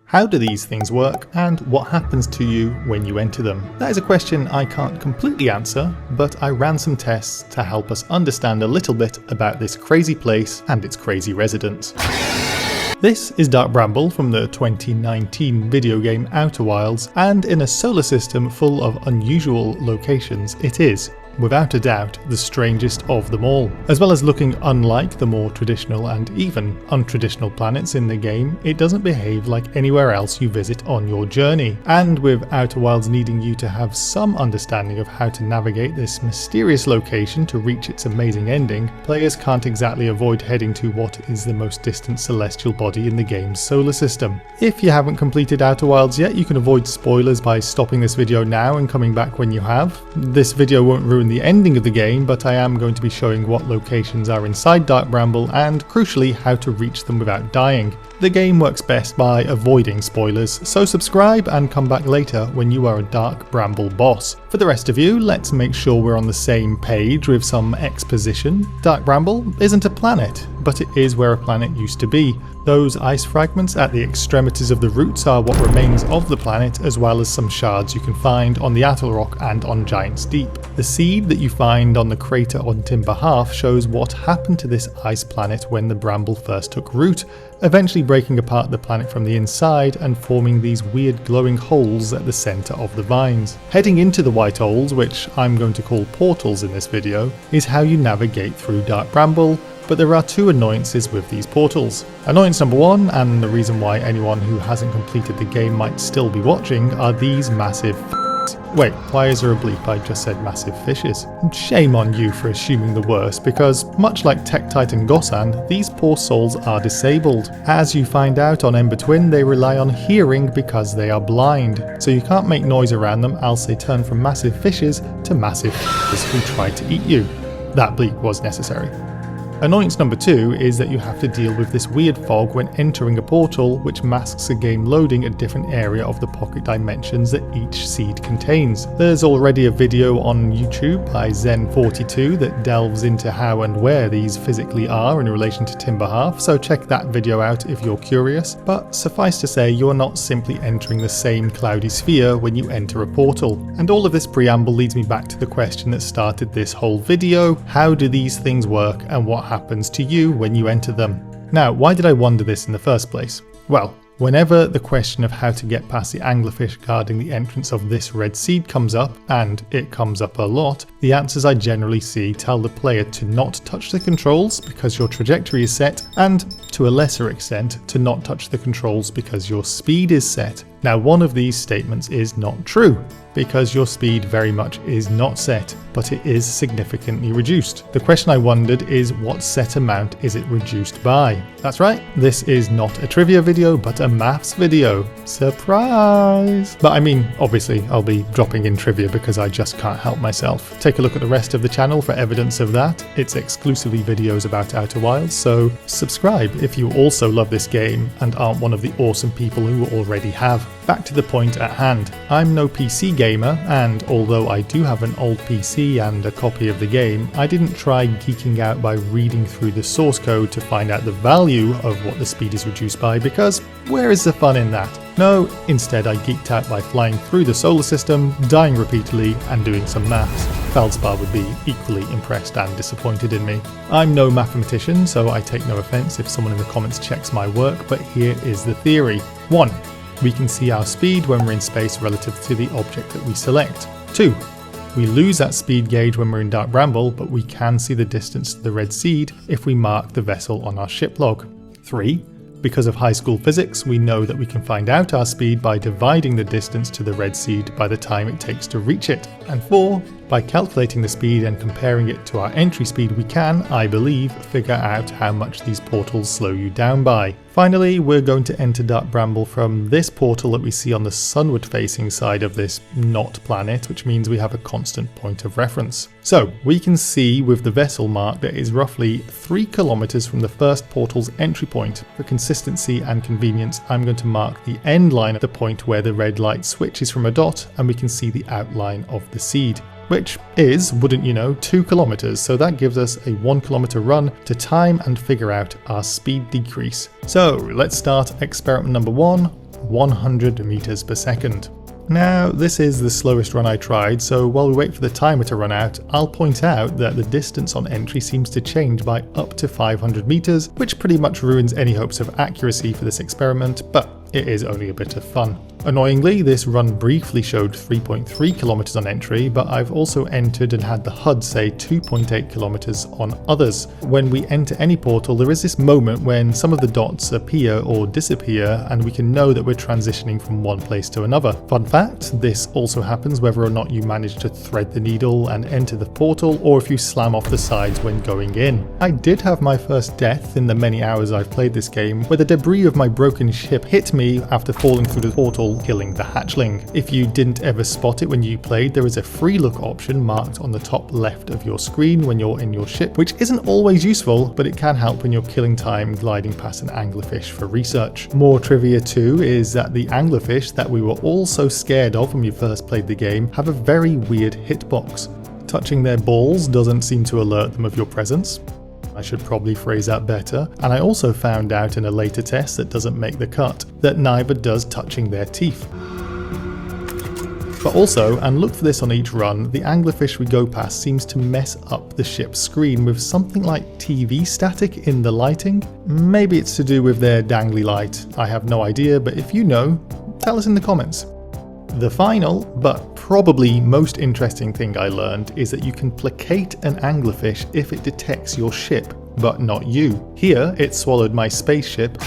How do these things work, and what happens to you when you enter them? That is a question I can't completely answer, but I ran some tests to help us understand a little bit about this crazy place and its crazy residents. This is Dark Bramble from the 2019 video game Outer Wilds, and in a solar system full of unusual locations, it is, without a doubt, the strangest of them all. As well as looking unlike the more traditional and even untraditional planets in the game, it doesn't behave like anywhere else you visit on your journey. And with Outer Wilds needing you to have some understanding of how to navigate this mysterious location to reach its amazing ending, players can't exactly avoid heading to what is the most distant celestial body in the game's solar system. If you haven't completed Outer Wilds yet, you can avoid spoilers by stopping this video now and coming back when you have. This video won't ruin the ending of the game, but I am going to be showing what locations are inside Dark Bramble and, crucially, how to reach them without dying. The game works best by avoiding spoilers, so subscribe and come back later when you are a Dark Bramble boss. For the rest of you, let's make sure we're on the same page with some exposition. Dark Bramble isn't a planet, but it is where a planet used to be. Those ice fragments at the extremities of the roots are what remains of the planet, as well as some shards you can find on the Atl Rock and on Giant's Deep. The seed that you find on the crater on Timber Half shows what happened to this ice planet when the bramble first took root, eventually breaking apart the planet from the inside and forming these weird glowing holes at the centre of the vines. Heading into the white holes, which I'm going to call portals in this video, is how you navigate through Dark Bramble. But there are two annoyances with these portals. Annoyance number one, and the reason why anyone who hasn't completed the game might still be watching, are these massive Wait, why is there a bleep? I just said massive fishes. Shame on you for assuming the worst, because much like Tech Titan Gosan, these poor souls are disabled. As you find out on Ember Twin, they rely on hearing because they are blind, so you can't make noise around them, else they turn from massive fishes to massive fishes who try to eat you. That bleep was necessary. Annoyance number two is that you have to deal with this weird fog when entering a portal, which masks a game loading a different area of the pocket dimensions that each seed contains. There's already a video on YouTube by Zen42 that delves into how and where these physically are in relation to Timber Half, so check that video out if you're curious. But suffice to say, you're not simply entering the same cloudy sphere when you enter a portal. And all of this preamble leads me back to the question that started this whole video: how do these things work and what happens to you when you enter them? Now, why did I wonder this in the first place? Well, whenever the question of how to get past the anglerfish guarding the entrance of this red seed comes up, and it comes up a lot, the answers I generally see tell the player to not touch the controls because your trajectory is set, and to a lesser extent to not touch the controls because your speed is set. Now, one of these statements is not true, because your speed very much is not set, but it is significantly reduced. The question I wondered is, what set amount is it reduced by? That's right, this is not a trivia video, but a maths video. Surprise! But I mean, obviously I'll be dropping in trivia because I just can't help myself. Take a look at the rest of the channel for evidence of that. It's exclusively videos about Outer Wilds, so subscribe if you also love this game and aren't one of the awesome people who already have. Back to the point at hand. I'm no PC gamer, and although I do have an old PC and a copy of the game, I didn't try geeking out by reading through the source code to find out the value of what the speed is reduced by, because where is the fun in that? No, instead I geeked out by flying through the solar system, dying repeatedly, and doing some maths. Feldspar would be equally impressed and disappointed in me. I'm no mathematician, so I take no offense if someone in the comments checks my work, but here is the theory. 1. We can see our speed when we're in space relative to the object that we select. 2. We lose that speed gauge when we're in Dark Bramble, but we can see the distance to the red seed if we mark the vessel on our ship log. 3. Because of high school physics, we know that we can find out our speed by dividing the distance to the red seed by the time it takes to reach it. And 4. By calculating the speed and comparing it to our entry speed, we can, I believe, figure out how much these portals slow you down by. Finally, we're going to enter Dark Bramble from this portal that we see on the sunward facing side of this not planet, which means we have a constant point of reference. So we can see with the vessel mark that is roughly 3 kilometers from the first portal's entry point. For consistency and convenience, I'm going to mark the end line at the point where the red light switches from a dot, and we can see the outline of the seed. which is, wouldn't you know, 2 kilometers, so that gives us a 1 kilometer run to time and figure out our speed decrease. So let's start experiment number 1, 100 meters per second. Now, this is the slowest run I tried, so while we wait for the timer to run out, I'll point out that the distance on entry seems to change by up to 500 meters, which pretty much ruins any hopes of accuracy for this experiment, but it is only a bit of fun. Annoyingly, this run briefly showed 3.3 kilometers on entry, but I've also entered and had the HUD say 2.8 kilometers on others. When we enter any portal, there is this moment when some of the dots appear or disappear, and we can know that we're transitioning from one place to another. Fun fact, this also happens whether or not you manage to thread the needle and enter the portal, or if you slam off the sides when going in. I did have my first death in the many hours I've played this game, where the debris of my broken ship hit me after falling through the portal, killing the hatchling. If you didn't ever spot it when you played, there is a free look option marked on the top left of your screen when you're in your ship, which isn't always useful, but it can help when you're killing time gliding past an anglerfish for research. More trivia too is that the anglerfish that we were all so scared of when we first played the game have a very weird hitbox. Touching their balls doesn't seem to alert them of your presence. I should probably phrase that better. And I also found out in a later test that doesn't make the cut, that neither does touching their teeth. But also, and look for this on each run, the anglerfish we go past seems to mess up the ship's screen with something like TV static in the lighting. Maybe it's to do with their dangly light, I have no idea, but if you know, tell us in the comments. The final, but probably most interesting thing I learned is that you can placate an anglerfish if it detects your ship, but not you. Here, it swallowed my spaceship,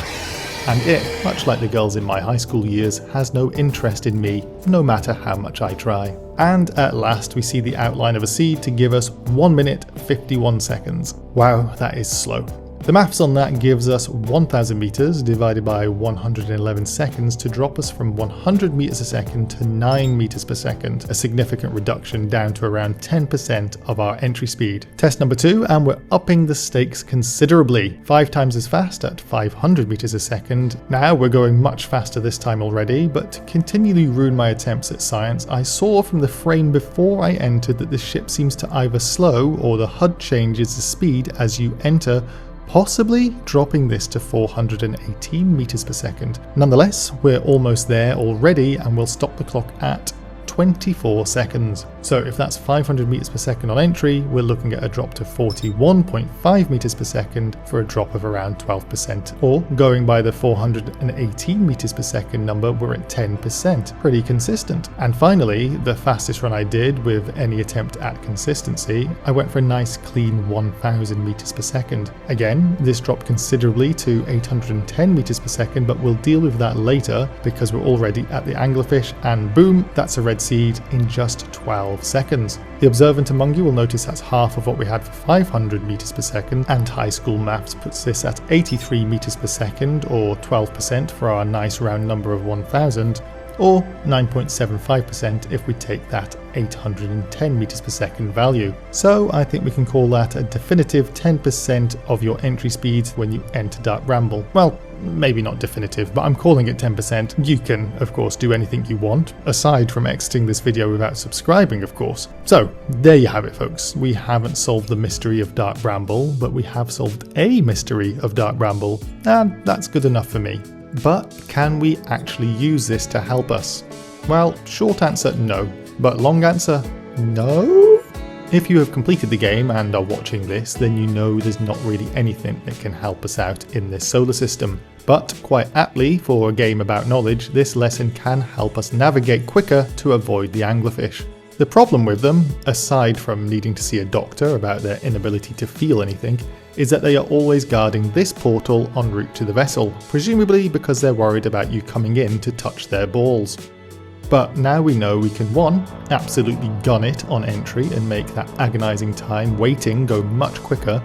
and it, much like the girls in my high school years, has no interest in me, no matter how much I try. And at last we see the outline of a seed to give us 1 minute 51 seconds. Wow, that is slow. The maths on that gives us 1000 meters divided by 111 seconds to drop us from 100 meters a second to 9 meters per second, a significant reduction down to around 10% of our entry speed. Test number 2, and we're upping the stakes considerably, 5 times as fast at 500 meters a second. Now we're going much faster this time already, but to continually ruin my attempts at science, I saw from the frame before I entered that the ship seems to either slow or the HUD changes the speed as you enter, possibly dropping this to 418 meters per second. Nonetheless, we're almost there already and we'll stop the clock at 24 seconds. So if that's 500 meters per second on entry, we're looking at a drop to 41.5 meters per second for a drop of around 12%. Or going by the 418 meters per second number, we're at 10%. Pretty consistent. And finally, the fastest run I did with any attempt at consistency, I went for a nice clean 1000 meters per second. Again, this dropped considerably to 810 meters per second, but we'll deal with that later because we're already at the anglerfish, and boom, that's a red seed in just 12 seconds. The observant among you will notice that's half of what we had for 500 meters per second, and high school maths puts this at 83 meters per second, or 12% for our nice round number of 1000, or 9.75% if we take that 810 meters per second value. So I think we can call that a definitive 10% of your entry speed when you enter Dark Bramble. Well, maybe not definitive, but I'm calling it 10%. You can, of course, do anything you want, aside from exiting this video without subscribing, of course. So, there you have it, folks. We haven't solved the mystery of Dark Bramble, but we have solved a mystery of Dark Bramble, and that's good enough for me. But can we actually use this to help us? Well, short answer, no. But long answer, no? If you have completed the game and are watching this, then you know there's not really anything that can help us out in this solar system. But quite aptly, for a game about knowledge, this lesson can help us navigate quicker to avoid the anglerfish. The problem with them, aside from needing to see a doctor about their inability to feel anything, is that they are always guarding this portal en route to the vessel, presumably because they're worried about you coming in to touch their balls. But now we know we can 1. Absolutely gun it on entry and make that agonising time waiting go much quicker,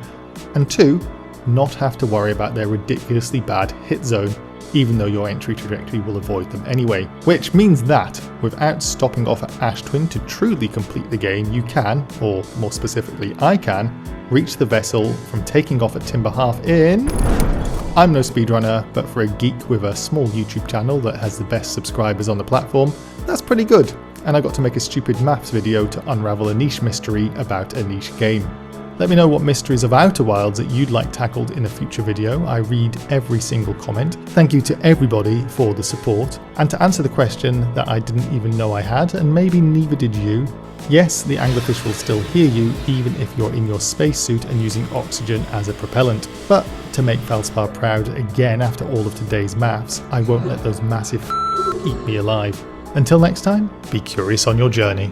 and 2. Not have to worry about their ridiculously bad hit zone, even though your entry trajectory will avoid them anyway. Which means that, without stopping off at Ash Twin to truly complete the game, you can, or more specifically I can, reach the vessel from taking off at Timber Half in... I'm no speedrunner, but for a geek with a small YouTube channel that has the best subscribers on the platform, that's pretty good. and I got to make a stupid maths video to unravel a niche mystery about a niche game. Let me know what mysteries of Outer Wilds that you'd like tackled in a future video. I read every single comment. Thank you to everybody for the support. And to answer the question that I didn't even know I had, and maybe neither did you, yes, the anglerfish will still hear you even if you're in your spacesuit and using oxygen as a propellant. But to make Felspar proud again after all of today's maths, I won't let those massive eat me alive. Until next time, be curious on your journey.